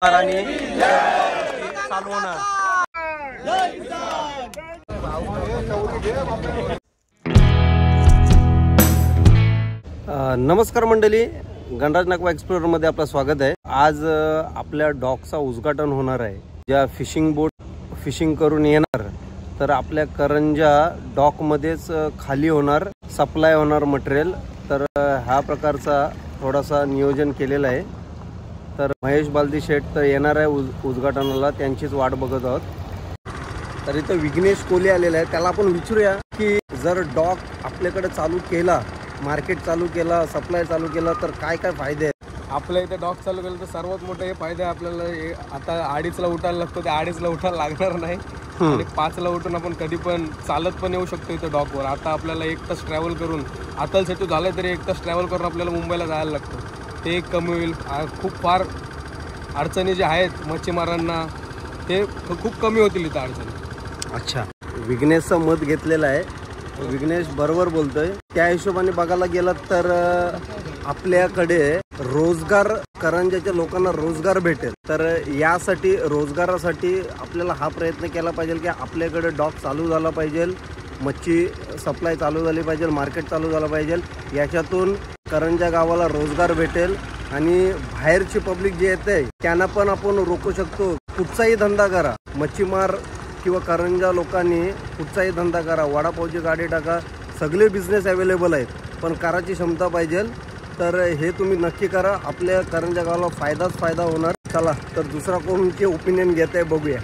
चालू होणार। नमस्कार मंडळी, गणराज नाकवा एक्सप्लोरर मध्ये आपलं स्वागत आहे। आज आपल्या डॉकचा उद्घाटन होणार आहे। ज्या फिशिंग बोट फिशिंग करून येणार तर आपल्या करंजा डॉक मध्येच खाली होणार, सप्लाय होणार मटेरियल। तर ह्या प्रकारचा थोडासा नियोजन केलेला आहे। तर महेश बालदी शेठ तर येणार आहे उद्घाटनाला, त्यांचीच वाट बघत आहोत। तर इथं विघ्नेश कोहली आलेला आहे, त्याला आपण विचारूया की जर डॉक आपल्याकडे चालू केला, मार्केट चालू केला, सप्लाय चालू केला तर काय काय फायदे आहेत आपल्या इथे? डॉक चालू केलं तर सर्वात मोठा हे फायदा आहे आपल्याला। आता 2:30ला उठायला लागतो, ते 2:30ला उठायला लागणार नाही आणि 5ला उठून आपण कधी पण चालत पण येऊ शकतो इथं डॉकवर। आता आपल्याला 1 तास ट्रॅव्हल करून, अतल सेतू झालं तरी 1 तास ट्रॅव्हल करून आपल्याला मुंबईला जायला लागतं, ते एक कमी होईल। खूप फार अडचणी ज्या आहेत मच्छीमारांना ते खूप कमी होतील इथं अडचणी। अच्छा, विघ्नेशचं मत घेतलेलं आहे, विघ्नेश बरोबर बोलतोय। त्या हिशोबाने बघायला गेलं तर आपल्याकडे रोजगार, करंजाच्या लोकांना रोजगार भेटेल। तर यासाठी रोजगारासाठी आपल्याला हा प्रयत्न केला पाहिजे की आपल्याकडे डॉक चालू झाला पाहिजे, मच्छी सप्लाय चालू झाली पाहिजे, मार्केट चालू झालं पाहिजे। याच्यातून करंजा गावाला रोजगार भेटेल आणि बाहेरची पब्लिक जी येते त्यांना पण आपण रोखू शकतो। कुठचाही धंदा करा, मच्छीमार किंवा करंजा लोकांनी कुठचाही धंदा करा, वडापावची गाडी टाका, सगळे बिझनेस अवेलेबल आहेत, पण करायची क्षमता पाहिजे। तर हे तुम्ही नक्की करा, आपल्या करंजा गावाला फायदाच फायदा होणार। चला तर दुसरा कोणचे ओपिनियन घेत आहे बघूया।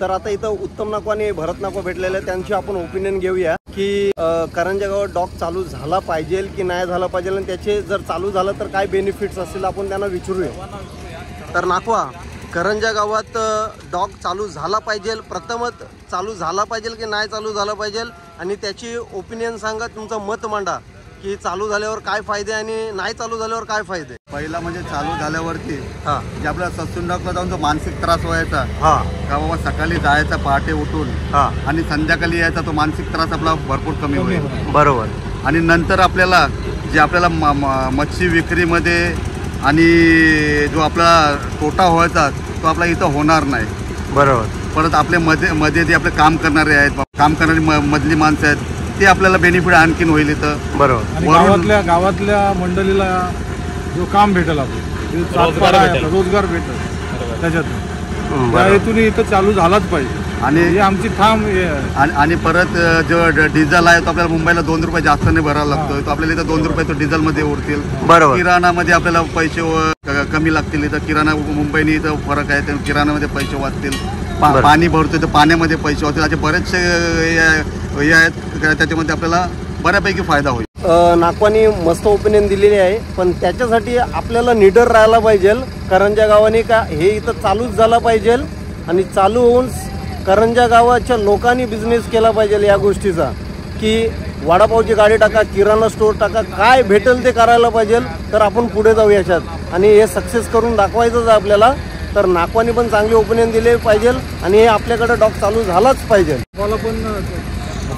तर आता इथं उत्तम नाकवा आणि भरत नाकवा भेटलेले आहेत, त्यांची आपण ओपिनियन घेऊया की करंजा गावात डॉक चालू झाला पाहिजे की नाही झाला पाहिजे, आणि त्याचे जर चालू झालं तर काय बेनिफिट्स असतील आपण त्यांना विचारूया। तर नाकवा, करंजा गावात डॉक चालू झाला पाहिजे, प्रथमच चालू झाला पाहिजे की नाही चालू झाला पाहिजे, आणि त्याची ओपिनियन सांगा, तुमचं मत मांडा की चालू झाल्यावर काय फायदे आणि नाही चालू झाल्यावर काय फायदे। पहिला म्हणजे चालू झाल्यावरती जे आपल्याला ससून डॉकला जाऊन तो मानसिक त्रास व्हायचा का बाबा, सकाळी जायचा पहाटे उठून आणि संध्याकाळी यायचा, तो मानसिक त्रास आपला भरपूर कमी होईल। बरोबर। आणि नंतर आपल्याला जे आपल्याला मच्छी विक्रीमध्ये आणि जो आपला तोटा व्हायचा तो आपला इथं होणार नाही। बरोबर। परत आपल्या मध्ये जे आपले काम करणारे आहेत, काम करणारी मधली माणसं आहेत, ते आपल्याला बेनिफिट आणखीन होईल इथं। बरोबर। गावातल्या मंडळीला जो काम भेटेल, आपलं रोजगार भेटेल त्याच्यातून इथं चालू झालाच पाहिजे, आणि आमची ठाम आणि परत जो डिझेल आहे तो आपल्याला मुंबईला 2 रुपये जास्त नाही भरायला लागतोय, तो आपल्याला इथं 2 रुपये तो डिझेल मध्ये उरतील। बरोबर। किराणामध्ये आपल्याला पैसे कमी लागतील, इथं किराणा मुंबईने इथं फरक आहे, किराणामध्ये पैसे वाचतील। पाणी भरतोय तर पाण्यामध्ये पैसे वाचतील, असे बरेचसे हे आहेत, त्याच्यामध्ये आपल्याला बऱ्यापैकी फायदा होईल। नाकवानी मस्त ओपिनियन दिलेली आहे, पण त्याच्यासाठी आपल्याला निडर राहायला पाहिजे। करंजा गावाने का हे इथं चालूच झाला पाहिजे, आणि चालू होऊन करंजा गावाच्या लोकांनी बिझनेस केला पाहिजे या गोष्टीचा, की वडापावची गाडी टाका, किराणा स्टोर टाका, काय भेटेल ते करायला पाहिजे। तर आपण पुढे जाऊ याच्यात, आणि हे सक्सेस करून दाखवायचंच आहे आपल्याला। तर नाकवानी पण चांगले ओपिनियन दिले पाहिजे, आणि हे आपल्याकडे डॉक चालू झालाच पाहिजे। मला पण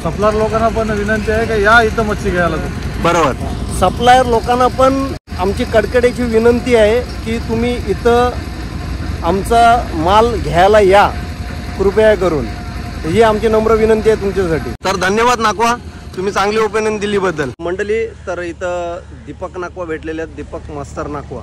सप्लायर लोकांना पण विनंती आहे की या इथं मच्छी घ्यायला। बरोबर। सप्लायर लोकांना पण आमची कडकड्याची विनंती आहे की तुम्ही इथं आमचा माल घ्यायला या, कृपया करून, ही आमची नम्र विनंती आहे तुमच्यासाठी। तर धन्यवाद नाकवा, तुम्ही चांगली ओपिनियन दिलीबद्दल। मंडळी, तर इथं दीपक नाकवा भेटलेले आहेत, दीपक मास्तर नाकवा।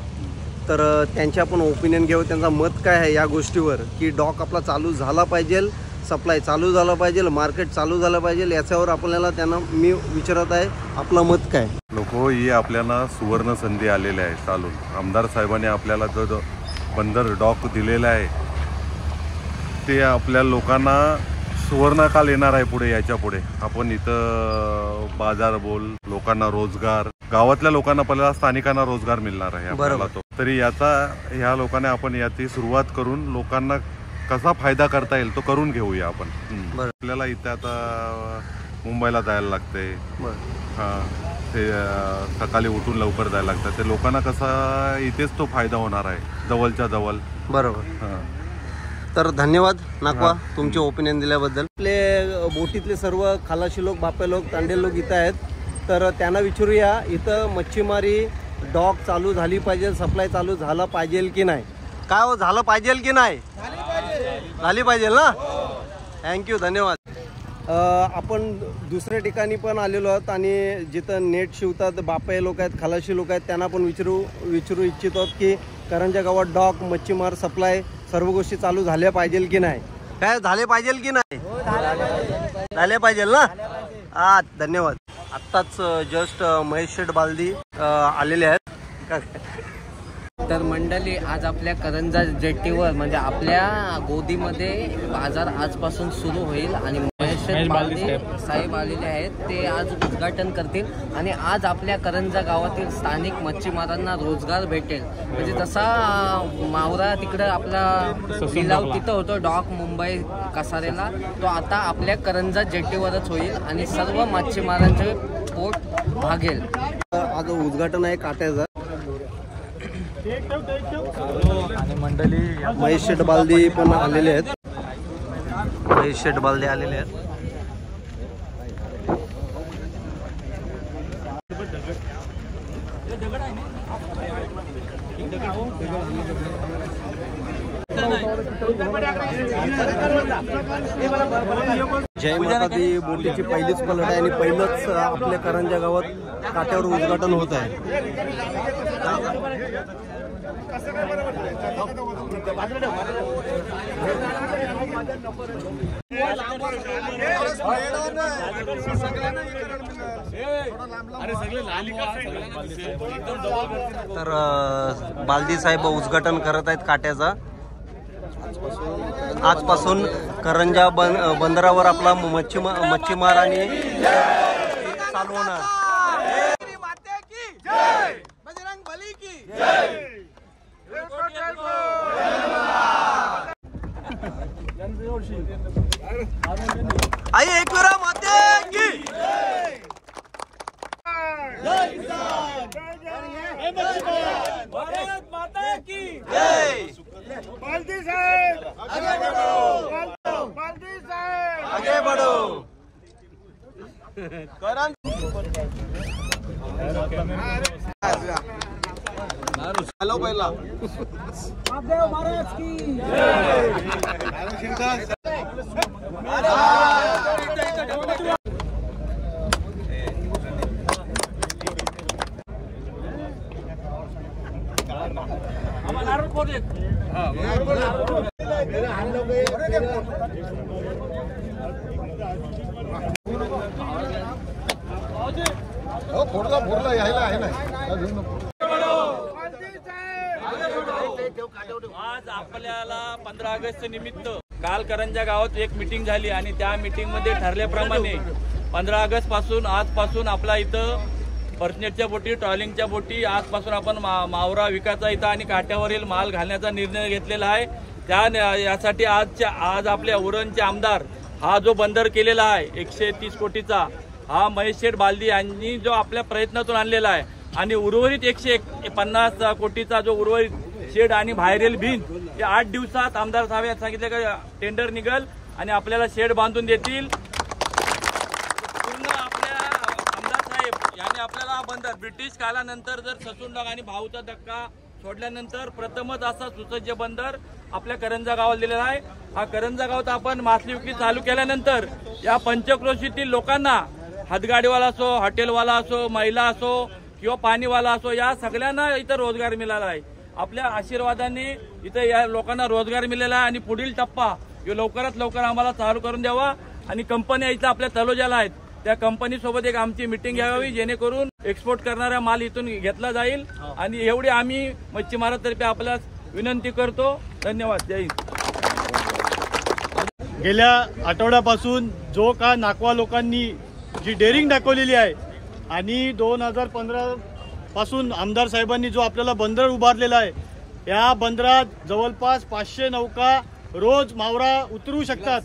तर त्यांची आपण ओपिनियन घेऊ, त्यांचा मत काय आहे या गोष्टीवर, की डॉक आपला चालू झाला पाहिजे, सप्लाय चालू झाला पाहिजे, मार्केट चालू झालं पाहिजे, याच्यावर आपल्याला त्यांना मी विचारत आहे आपलं मत काय। नको, ही आपल्याला सुवर्ण संधी आलेली आहे चालून। आमदार साहेबांनी आपल्याला जो बंदर डॉक दिलेला आहे ते आपल्या लोकांना सुवर्णकाल येणार आहे पुढे। याच्या पुढे आपण इथं बाजार बोल, लोकांना रोजगार, गावातल्या लोकांना पहिला स्थानिकांना रोजगार मिळणार आहे आपल्याला तो। तरी याचा ह्या लोकांना आपण याची सुरुवात करून लोकांना कसा फायदा करता येईल तो करून घेऊया आपण। आपल्याला इथं आता मुंबईला जायला लागतंय, ते सकाळी उठून लवकर जायला लागतं, ते लोकांना कसा इथेच तो फायदा होणार आहे, जवळच्या जवळ। बरोबर। तर धन्यवाद नाकवा, तुमचे ओपिनियन दिल्याबद्दल। आपले बोटीतले सर्व खलाशी लोक, बापे लोक, तांडे लोक इथं आहेत, तर त्यांना विचारूया इथं मच्छीमारी डॉक चालू झाली पाहिजे, सप्लाय चालू झाला पाहिजे की नाही। काय हो, झालं पाहिजे की नाही? झाली पाहिजे ना. थँक्यू, धन्यवाद. आपण दुसऱ्या ठिकाणी पण आलेलो आहोत आणि जिथं नेट शिवतात बापाई लोक आहेत, खलाशी लोक आहेत, त्यांना पण विचारू इच्छित आहोत की करंजा गावात डॉक, मच्छीमार सप्लाय सर्व गोष्टी चालू झाल्या पाहिजे की नाही. काय झाले पाहिजे की नाही? झाले पाहिजे ना. हा, धन्यवाद. आत्ताच जस्ट महेश शेठ बालदी आलेले आहेत. तर मंडळी, आज आपल्या करंजा जेट्टीवर म्हणजे आपल्या गोदीमध्ये बाजार आजपासून सुरू होईल आणि महेश बालदी साहेब आलेले आहेत. ते आज उद्घाटन करतील आणि आज आपल्या करंजा गावातील स्थानिक मच्छीमारांना रोजगार भेटेल. म्हणजे जसा मावरा तिकडं आपला लिलाव तिथं होतो डॉक मुंबई कसारेला, तो आता आपल्या करंजा जेट्टीवरच होईल आणि सर्व मच्छीमारांचे पोट भागेल. आज उद्घाटन आहे काट्याचं आणि मंडळी महेश शेठ बालदी पण आलेले आहेत. महेश शेठ बालदी आलेले आहेत. जय माता दी बोटीची पहिलीच पलट आहे आणि पहिलंच आपल्या करंजा गावात काट्यावर उद्घाटन होत आहे. तर बालदी साहेब उद्घाटन करत आहेत काट्याचा. आजपासून करंजा बंदरावर आपला मच्छीमार आणि चालू होणार. आई एकविरा माते की भारत माता की जय. बालदी साहेब आगे बढ़ो, बालदी साहेब आगे बढ़ो. हॅलो पहिला महाराज की आज आपल्याला 15 ऑगस्ट निमित्त काल करंजा गावात एक मीटिंग झाली आणि त्या मीटिंग मध्ये ठरल्याप्रमाणे 15 ऑगस्ट पासून आजपासून आपला इथं पर्सनेटच्या बोटी, ट्रॉलिंगच्या बोटी आजपासून आपण मावरा विकायचा इथं आणि काट्यावरील माल घालण्याचा निर्णय घेतलेला आहे. त्या यासाठी आज आपल्या उरणचे आमदार हा जो बंदर केलेला आहे 130 कोटीचा, हा महेश शेठ बालदी यांनी जो आपल्या प्रयत्नातून आणलेला आहे आणि उर्वरित 150 कोटीचा जो उर्वरित शेड आणि बाहेरील भिंत हे 8 दिवसात आमदार साहेब यांनी सांगितले का टेंडर निघल आणि आपल्याला शेड बांधून देतील. पूर्ण आपल्या आमदार साहेब यांनी आपल्याला हा बंदर ब्रिटिश कालानंतर जर ससून डाग आणि भाऊचा धक्का सोडल्यानंतर प्रथमच असा सुसज्ज बंदर आपल्या करंजा गावाला दिलेला आहे. हा करंजा गावात आपण मासली विक्री चालू केल्यानंतर या पंचक्रोशीतील लोकांना, हातगाडीवाला असो, हॉटेलवाला असो, महिला असो किंवा पाणीवाला असो, या सगळ्यांना इथं रोजगार मिळाला आहे. आपल्या आशीर्वादाने इथं या लोकांना रोजगार मिळाला आहे आणि पुढील टप्पा लवकरात लवकर आम्हाला चालू करून द्यावा. आणि कंपन्या इथं आपल्या तलोजाला आहेत, त्या कंपनी सोबत एक आमची मीटिंग घ्यावी जेणेकरून एक्सपोर्ट करणारा माल इथून घेतला जाईल. आणि एवढी आम्ही मच्छीमारातर्फे आपल्याला विनंती करतो. धन्यवाद. जय हिंद. गेल्या आठवड्यापासून जो का नाकवा लोकांनी जी डेअरिंग दाखवलेली आहे आणि 2015 पासून आमदार साहेबांनी जो आपल्याला बंदर उभारलेला आहे, या बंदरात जवळपास 500 नौका रोज मावरा उतरू शकतात.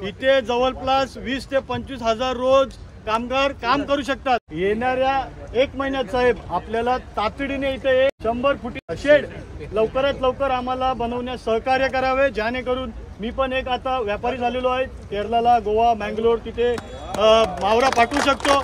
इथे जवळपास 20 ते 25 हजार रोज कामगार काम करू शकतात. येणाऱ्या 1 महिन्यात साहेब आपल्याला तातडीने इथे 100 फुटी शेड लवकरात लवकर आम्हाला बनवण्यास सहकार्य करावे, जेणेकरून मी पण एक आता व्यापारी झालेलो आहे. केरळला, गोवा, मँगलोर तिथे मावरा पाठवू शकतो.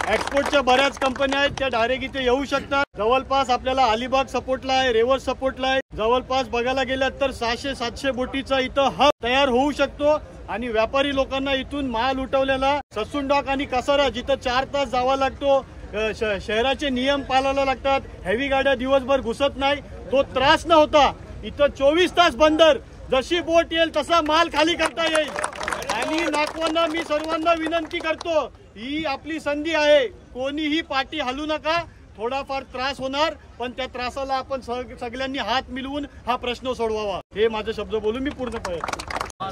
एक्सपोर्टच्या बऱ्याच कंपन्या आहेत, त्या डायरेक्ट इथे येऊ शकतात. जवळपास आपल्याला अलिबाग सपोर्टला आहे, रेवर सपोर्टला आहे. जवळपास बघायला गेलं तर 600-700 बोटीचा इथं हब तयार होऊ शकतो. आणि व्यापारी लोकांना इथून माल उठवलेला ससून डॉक आणि कसारा जिथं 4 तास जावा लागतो, शहराचे नियम पाळायला लागतात, हेवी गाड्या दिवसभर घुसत नाही, तो त्रास न होता इथं 24 तास बंदर, जशी बोट येईल तसा माल खाली करता येईल. आणि नागवांना मी सर्वांना विनंती करतो, ही आपली संधी आहे, कोणीही पाठी हलू नका. थोडाफार त्रास होणार, पण त्या त्रासाला आपण सगळ्यांनी हात मिळवून हा प्रश्न सोडवावा. हे माझे शब्द बोलून मी पूर्ण करतो.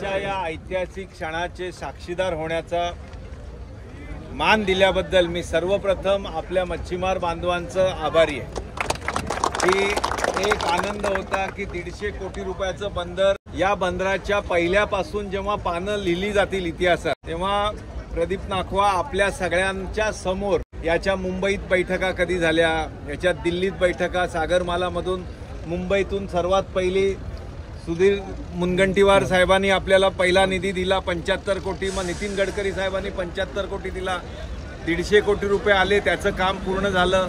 या ऐतिहासिक क्षणाचे साक्षीदार होण्याचा मान दिल्याबद्दल मी सर्वप्रथम आपल्या मच्छीमार बांधवांचं आभारी आहे. की एक आनंद होता की 150 कोटी रुपयाचं बंदर, या बंदराच्या पहिल्यापासून जेव्हा पानं लिहिली जातील इतिहासात, तेव्हा प्रदीप नाखवा आपल्या सगळ्यांच्या समोर याच्या मुंबईत बैठका कधी झाल्या, याच्यात दिल्लीत बैठका, सागरमालामधून मुंबईतून सर्वात पहिली सुधीर मुनगंटीवार साहेबांनी आपल्याला पहिला निधी दिला 75 कोटी, मग नितीन गडकरी साहेबांनी 75 कोटी दिला, 150 कोटी रुपये आले, त्याचं काम पूर्ण झालं.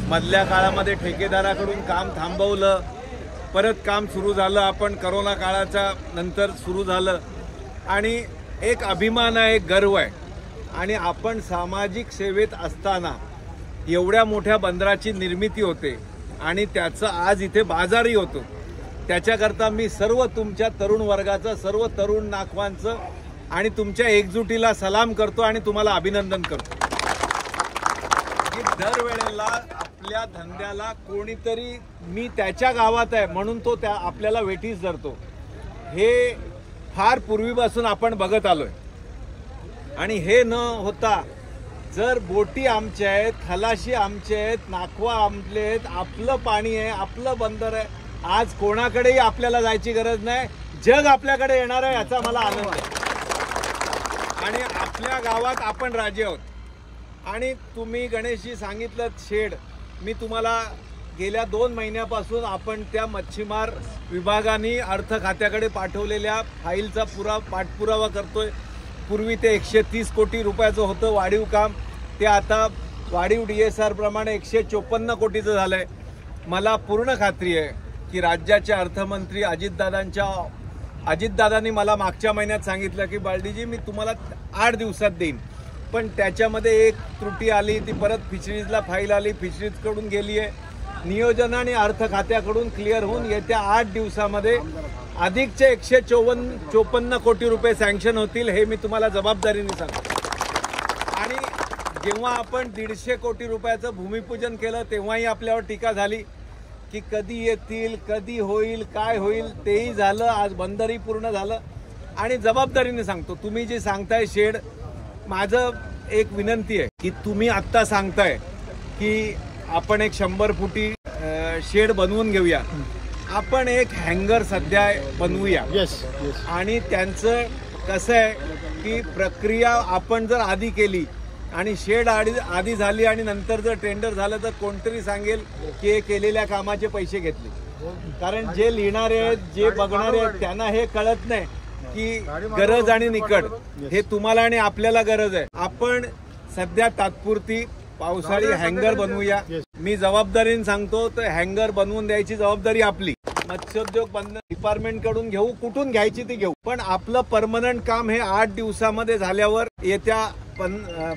मधल्या काळामध्ये ठेकेदाराकडून काम थांबवलं, परत काम सुरू झालं, आपण करोना काळाच्या नंतर सुरू झालं. आणि एक अभिमान आहे, एक गर्व आहे. आणि आपण सामाजिक सेवेत असताना एवढ्या मोठ्या बंदराची निर्मिती होते आणि त्याचं आज इथे बाजारही होतो. त्याच्याकरता मी सर्व तुमच्या तरुण वर्गाचं, सर्व तरुण नाखवांचं आणि तुमच्या एकजुटीला सलाम करतो आणि तुम्हाला अभिनंदन करतो. की दरवेळेला आपल्या धंद्याला कोणीतरी, मी त्याच्या गावात आहे म्हणून तो त्या आपल्याला वेठीस धरतो, हे फार पूर्वीपासून आपण बघत आलोय. आणि हे न होता जर बोटी आमच्या आहेत, खलाशी आमचे आहेत, नाखवा आमचे आहेत, आपलं पाणी आहे, आपलं बंदर आहे, आज कोणाकडेही आपल्याला जायची गरज नाही, जग आपल्याकडे येणार आहे याचा मला आनंद आहे. आणि आपल्या गावात आपण राजे आहोत. आणि तुम्ही गणेशजी सांगितलं शेड, मी तुम्हाला गेल्या 2 महिन्यापासून आपण त्या मच्छीमार विभागाने अर्थ खात्याकडे पाठवलेल्या फाईलचा पाठपुरावा करतोय. पूर्वी ते 130 कोटी रुपयाचं होतं वाढीव काम, ते आता वाढीव DSR प्रमाणे 154 कोटीचं झालंय. मला पूर्ण खात्री आहे की राज्याचे अर्थमंत्री अजितदादांनी मला मागच्या महिन्यात सांगितलं की बालडीजी मी तुम्हाला 8 दिवसात देईन, पण त्याच्यामध्ये एक त्रुटी आली, ती परत फिशरीजला फाईल आली, फिशरीजकडून गेली आहे, नियोजन आणि अर्थ खात्याकडून क्लिअर होऊन येत्या 8 दिवसामध्ये अधिकचे 154 कोटी रुपये सँक्शन होतील, हे मी तुम्हाला जबाबदारीने सांगतो. आणि जेव्हा आपण 150 कोटी रुपयाचं भूमिपूजन केलं तेव्हाही आपल्यावर टीका झाली की कधी येतील, कधी होईल, काय होईल, तेही झालं. आज बंदरही पूर्ण झालं. आणि जबाबदारीने सांगतो, तुम्ही जे सांगताय शेड, माझं एक विनंती आहे की तुम्ही आत्ता सांगताय की आपण एक 100 फुटी शेड बनवून घेऊया, आपण एक हँगर सध्या बनवूया. आणि त्यांचं कसं आहे की प्रक्रिया आपण जर आधी केली आणि शेड आधी झाली आणि नंतर जर टेंडर झालं तर कोणतरी सांगेल की हे केलेल्या कामाचे पैसे घेतले. कारण जे लिहिणारे आहेत, जे बघणारे आहेत, त्यांना हे कळत नाही की गरज आणि निकड हे तुम्हाला आणि आपल्याला गरज आहे. आपण सध्या तात्पुरती पावसाळी हँगर बनवूया. मी जबाबदारीने सांगतो, तर हँगर बनवून द्यायची जबाबदारी आपली. मत्स्योद्योग बंद डिपार्टमेंट कडून घेऊ, कुठून घ्यायची ती घेऊ, पण आपलं परमनंट काम हे 8 दिवसामध्ये झाल्यावर येत्या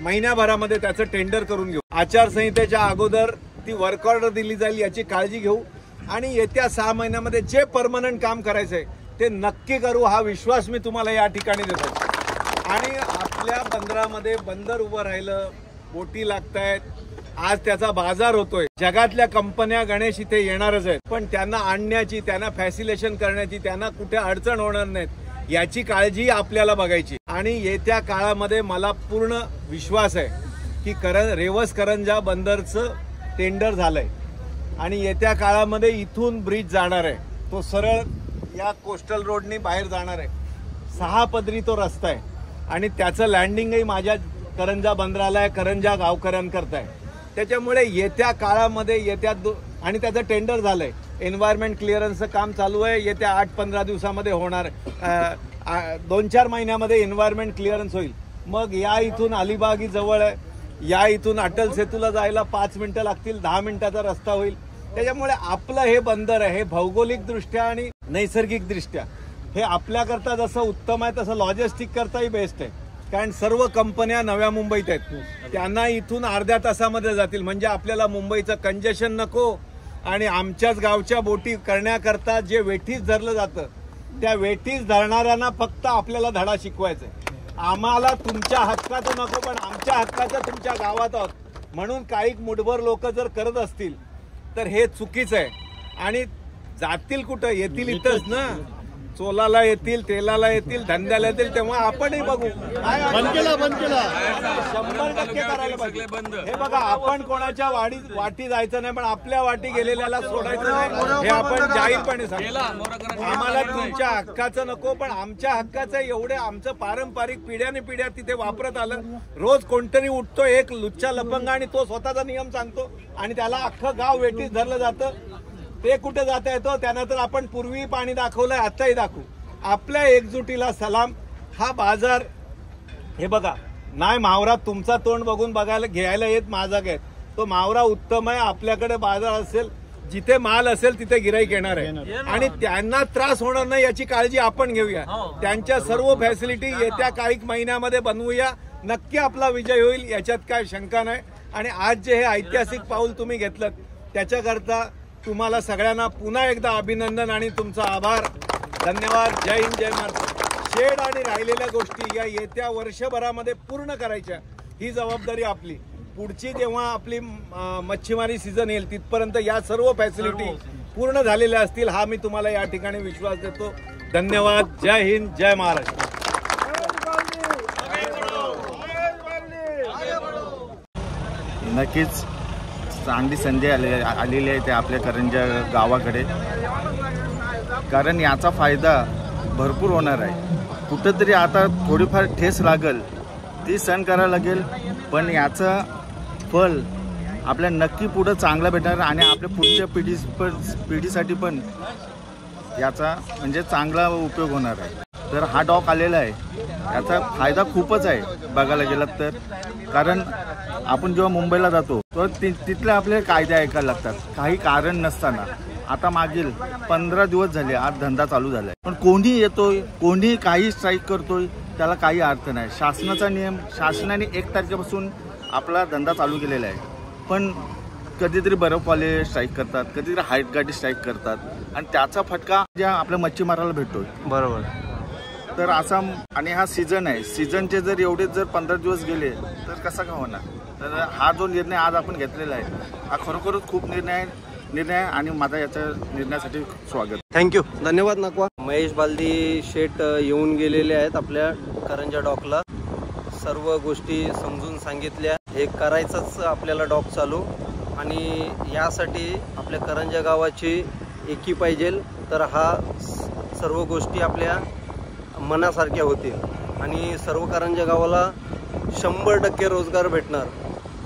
महिन्याभरामध्ये त्याचं टेंडर करून घेऊ. आचारसंहितेच्या अगोदर ती वर्क ऑर्डर दिली जाईल याची काळजी घेऊ. आणि येत्या 6 महिन्यामध्ये जे परमनंट काम करायचंय ते नक्की करू, हा विश्वास मी तुम्हाला या ठिकाणी देतो. आणि आपल्या बंदरामध्ये बंदर उभं राहिलं, बोटी लागतायत, आज त्याचा बाजार होतोय. जगातल्या कंपन्या गणेश इथे येणारच आहेत, पण त्यांना आणण्याची, त्यांना फॅसिलेशन करण्याची, त्यांना कुठे अडचण होणार नाहीत याची काळजी आपल्याला बघायची. आणि येत्या काळामध्ये मला पूर्ण विश्वास आहे की रेवस करंजा बंदरचं टेंडर झालंय आणि येत्या काळामध्ये इथून ब्रिज जाणार आहे, तो सरळ या कोस्टल रोडनी बाहेर जाणार आहे. 6 पदरी तो रस्ता आहे आणि त्याचं लँडिंगही माझ्या करंजा बंदराला, करंजा गावकऱ्यांकरता आहे. त्याच्यामुळे येत्या काळामध्ये आणि त्याचं टेंडर झालंय, एन्व्हायरमेंट क्लिअरन्सचं काम चालू आहे, येत्या 8-15 दिवसामध्ये होणार. 2-4 महिन्यामध्ये एन्व्हायरमेंट क्लिअरन्स होईल. मग या इथून अलिबाग ही जवळ आहे, या इथून अटल सेतूला जायला 5 मिनिटं लागतील, 10 मिनिटाचा रस्ता होईल. त्याच्यामुळे आपलं हे बंदर आहे, हे भौगोलिक दृष्ट्या आणि नैसर्गिक दृष्ट्या हे आपल्याकरता जसं उत्तम आहे तसं लॉजिस्टिक करताही बेस्ट आहे. कारण सर्व कंपन्या नव्या मुंबईत आहेत, त्यांना इथून अर्ध्या तासामध्ये जातील. म्हणजे आपल्याला मुंबईचं कंजेशन नको आणि आमच्याच गावच्या बोटी करण्याकरता जे वेठीस धरलं जातं त्या वेठीस धरणाऱ्यांना फक्त आपल्याला धडा शिकवायचा आहे. आम्हाला तुमच्या हक्काचं नको, पण आमच्या हक्काचं तुमच्या गावात आहोत. म्हणून काही मुठभर लोक जर करत असतील तर हे चुकीचं आहे. आणि जातील कुठं, येतील इथंच ना, चोलाला येतील, तेलाला येतील, धंद्याला येतील, तेव्हा आपणही बघू. बंद केला 100% करायला पाहिजे. हे बघा, आपण कोणाच्या वाटी जायचं नाही, पण आपल्या वाटी गेलेल्याला सोडायचं नाही, हे आपण जाहीरपणे सांगतो. आम्हाला तुमच्या हक्काचं नको, पण आमच्या हक्काचं एवढे आमचं पारंपरिक पिढ्याने पिढ्या तिथे वापरत आलं. रोज कोणतरी उठतो एक लुच्चा लपंगा आणि तो स्वतःचा नियम सांगतो आणि त्याला अख्खं गाव वेठीस धरलं जातं. ते कुठे जाता येतो, त्यानंतर आपण पूर्वी पाणी दाखवलंय, आताही दाखवू. आपल्या एकजुटीला सलाम. हा बाजार हे बघा, नाही मावरा तुमचा तोंड बघून बघायला घ्यायला येत माझा घेत, तो मावरा उत्तम आहे. आपल्याकडे बाजार असेल, जिथे माल असेल तिथे गिराईक येणार आहे आणि त्यांना त्रास होणार नाही याची काळजी आपण घेऊया. त्यांच्या सर्व फॅसिलिटी येत्या काही महिन्यामध्ये बनवूया. नक्की आपला विजय होईल, याच्यात काय शंका नाही. आणि आज जे हे ऐतिहासिक पाऊल तुम्ही घेतलं त्याच्याकरता तुम्हाला सगळ्यांना पुन्हा एकदा अभिनंदन आणि तुमचा आभार. धन्यवाद. जय हिंद, जय महाराष्ट्र. शेड आणि राहिलेल्या गोष्टी या येत्या वर्षभरामध्ये पूर्ण करायच्या, ही जबाबदारी आपली. पुढची जेव्हा आपली मच्छीमारी सीझन येईल तिथपर्यंत या सर्व फॅसिलिटी पूर्ण झालेल्या असतील, हा मी तुम्हाला या ठिकाणी विश्वास देतो. धन्यवाद. जय हिंद, जय महाराष्ट्र. नक्कीच चांगली संधी आलेली आहे ते आपल्या करंजा गावाकडे, कारण याचा फायदा भरपूर होणार आहे. कुठंतरी आता थोडीफार ठेस लागेल, ती सहन करायला लागेल, पण याचं फल आपल्या नक्की पुढं चांगलं भेटणार आणि आपल्या पुढच्या पिढीसाठी पण याचा म्हणजे चांगला उपयोग होणार आहे. तर हा डॉक आलेला आहे, याचा फायदा खूपच आहे बघायला गेलात तर. कारण आपण जेव्हा मुंबईला जातो तर तिथले आपले कायदे ऐकायला लागतात काही कारण नसताना. आता मागील 15 दिवस झाले आज धंदा चालू झालाय, पण कोणी येतोय, कोणी काही स्ट्राईक करतोय, त्याला काही अर्थ नाही. शासनाचा नियम, शासनाने 1 तारखेपासून आपला धंदा चालू केलेला आहे, पण कधीतरी बर्फवाले स्ट्राईक करतात, कधीतरी हाईट गाडी स्ट्राईक करतात आणि त्याचा फटका ज्या आपल्या मच्छीमाराला भेटतोय. बरोबर. तर असा आणि हा सीझन आहे, सीझनचे जर एवढे जर 15 दिवस गेले तर कसा का होणार. तर हा जो निर्णय आज आपण घेतलेला आहे हा खरोखरच खूप निर्णय आहे आणि माझा याच्या निर्णयासाठी स्वागत. थँक्यू. धन्यवाद नाकवा. महेश बालदी शेठ येऊन गेलेले आहेत आपल्या करंजा डॉकला. सर्व गोष्टी समजून सांगितल्या. हे करायचंच आपल्याला डॉक चालू आणि यासाठी आपल्या करंजा गावाची एकी पाहिजे. तर हा सर्व गोष्टी आपल्या मनासारख्या होतील आणि सर्व करंजा गावाला 100% रोजगार भेटणार.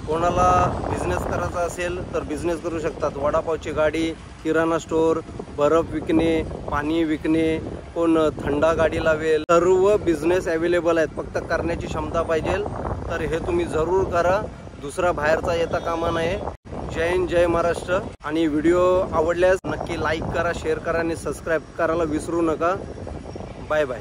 कोणाला बिझनेस करायचा असेल तर बिझनेस करू शकतात. वडापावची गाडी, किराणा स्टोअर, बर्फ विकणे, पाणी विकणे, कोण थंडा गाडी लावेल, सर्व बिझनेस अवेलेबल आहेत. फक्त करण्याची क्षमता पाहिजे. तर हे तुम्ही जरूर करा, दुसरा बाहेरचा येता कामा नये. जय हिंद, जय महाराष्ट्र. आणि व्हिडिओ आवडल्यास नक्की लाईक करा, शेअर करा आणि सबस्क्राईब करायला विसरू नका. Bye bye.